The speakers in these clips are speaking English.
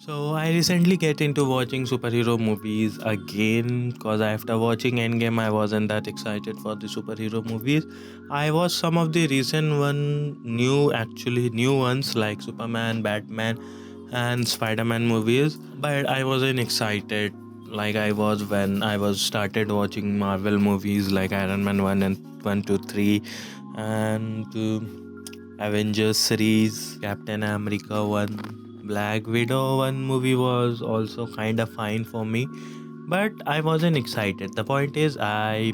So I recently get into watching superhero movies again because after watching Endgame I wasn't that excited for the superhero movies. I watched some of the recent new ones like Superman, Batman and Spider-Man movies, but I wasn't excited like I was when I was started watching Marvel movies like Iron Man 1 and 1 to 3 and Avengers series, Captain America 1, Black Widow 1 movie was also kind of fine for me, but I wasn't excited. The point is, I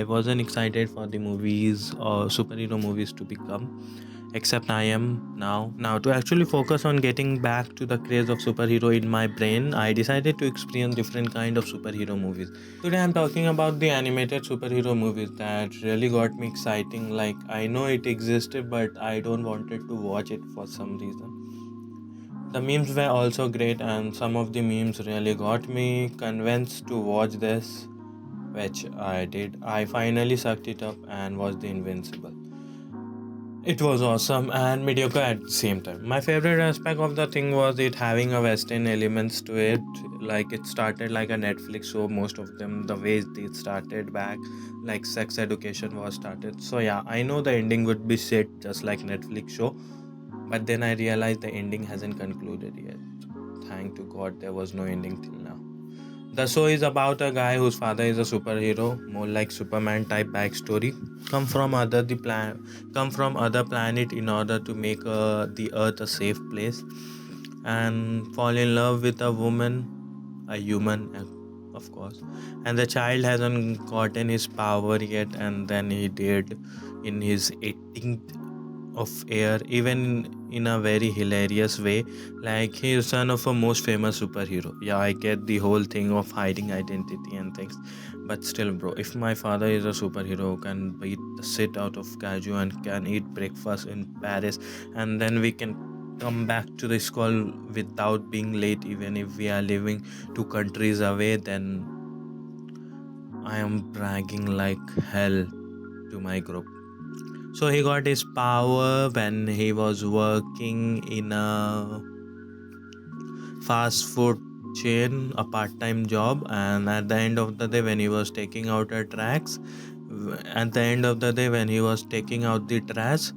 wasn't excited for the movies or superhero movies to become, except I am now. Now, to actually focus on getting back to the craze of superhero in my brain, I decided to experience different kind of superhero movies. Today I'm talking about the animated superhero movies that really got me exciting. Like I know it existed, but I don't wanted to watch it for some reason. The memes were also great, and some of the memes really got me convinced to watch this, which I did. I finally sucked it up and watched the Invincible. It was awesome and mediocre at the same time. My favorite aspect of the thing was it having a Western elements to it. Like it started like a Netflix show, most of them, the way they started back, like sex education was started. So yeah, I know the ending would be shit just like Netflix show, but then I realized the ending hasn't concluded yet. Thank to God there was no ending till now. The show is about a guy whose father is a superhero, more like Superman type backstory. Come from other the plan, come from other planet in order to make the Earth a safe place, and fall in love with a woman, a human, of course. And the child hasn't gotten his power yet, and then he did in his 18th of air, even in a very hilarious way, like he is son of a most famous superhero. Yeah, I get the whole thing of hiding identity and things, but still bro, if my father is a superhero who can beat the shit out of Kaju and can eat breakfast in Paris, and then we can come back to the school without being late even if we are living two countries away, then I am bragging like hell to my group. So he got his power when he was working in a fast food chain, a part-time job, and at the end of the day when he was taking out a tracks, at the end of the day when he was taking out the trash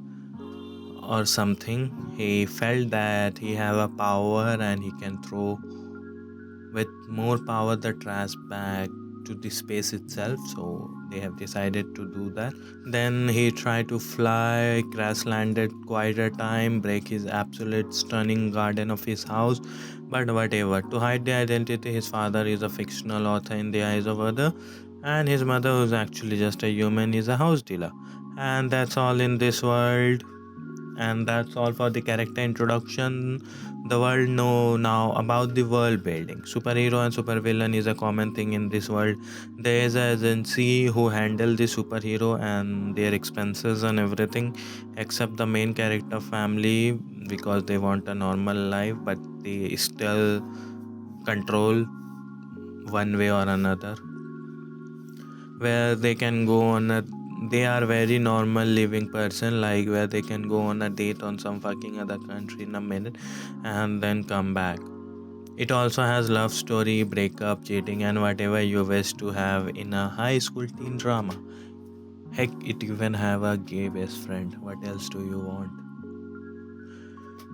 or something, he felt that he have a power and he can throw with more power the trash back to the space itself, so they have decided to do that. Then he tried to fly, crash landed quite a time, break his absolute stunning garden of his house. But whatever, to hide the identity, his father is a fictional author in the eyes of other, and his mother, who's actually just a human, is a house dealer. And that's all in this world, and that's all for the character introduction. The world know now about the world building. Superhero and supervillain is a common thing in this world. There is an agency who handle the superhero and their expenses and everything, except the main character family, because they want a normal life, but they still control one way or another, where they can go on a they are very normal living person, like where they can go on a date on some fucking other country in a minute and then come back. It also has love story, breakup, cheating, and whatever you wish to have in a high school teen drama. Heck, it even have a gay best friend. What else do you want?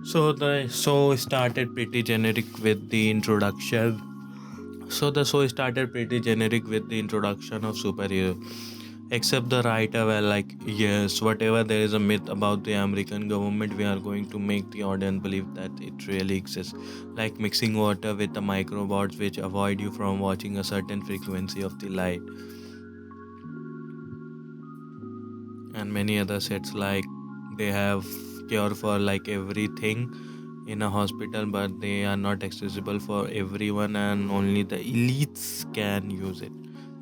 So the show started pretty generic with the introduction. The show started pretty generic with the introduction of superhero. Except the writer were like, yes, whatever there is a myth about the American government, we are going to make the audience believe that it really exists. Like mixing water with the microbots which avoid you from watching a certain frequency of the light. And many other sets like they have cure for like everything in a hospital, but they are not accessible for everyone and only the elites can use it.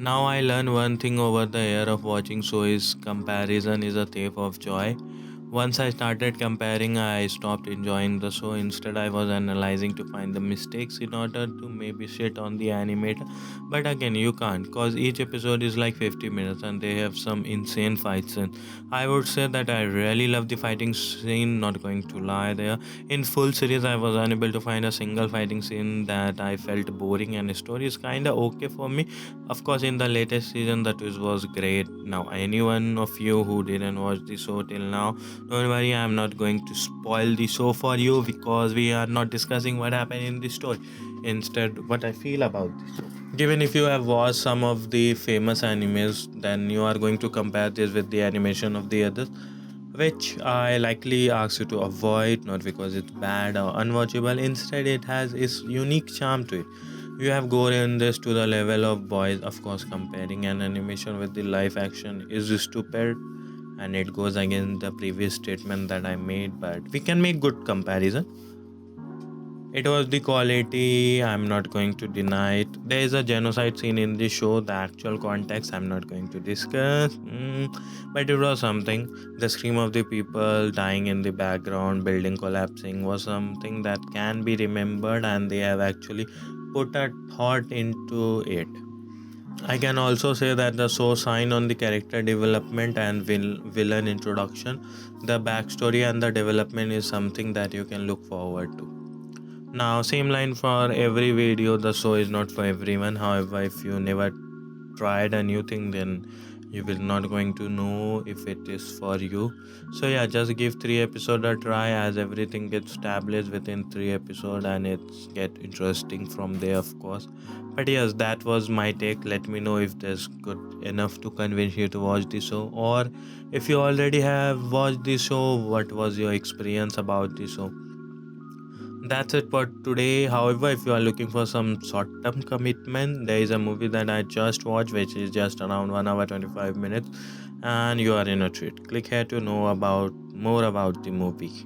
Now I learn one thing over the year of watching show is comparison is a thief of joy. Once I started comparing, I stopped enjoying the show. Instead, I was analyzing to find the mistakes in order to maybe shit on the animator. But again, you can't because each episode is like 50 minutes and they have some insane fights. And I would say that I really love the fighting scene, not going to lie there. In full series, I was unable to find a single fighting scene that I felt boring, and the story is kinda okay for me. Of course, in the latest season, the twist was great. Now, anyone of you who didn't watch the show till now, don't worry, I'm not going to spoil the show for you because we are not discussing what happened in the story. Instead, what I feel about this. Given if you have watched some of the famous animes, then you are going to compare this with the animation of the others, which I likely ask you to avoid, not because it's bad or unwatchable. Instead, it has its unique charm to it. You have gone in this to the level of boys, of course, comparing an animation with the live action is stupid and it goes against the previous statement that I made, but we can make good comparison. It was the quality, I'm not going to deny it. There is a genocide scene in the show, the actual context I'm not going to discuss. But it was something. The scream of the people dying in the background, building collapsing was something that can be remembered, and they have actually put a thought into it. I can also say that the show sign on the character development and villain introduction. The backstory and the development is something that you can look forward to. Now, same line for every video, the show is not for everyone. However, if you never tried a new thing, then you will not going to know if it is for you. So yeah, just give 3 episodes a try, as everything gets established within 3 episodes and it's get interesting from there, of course. But yes, that was my take. Let me know if there's good enough to convince you to watch the show, or if you already have watched the show, what was your experience about the show. That's it for today. However, if you are looking for some short term commitment, there is a movie that I just watched, which is just around 1 hour 25 minutes, and you are in a treat. Click here to know about more about the movie.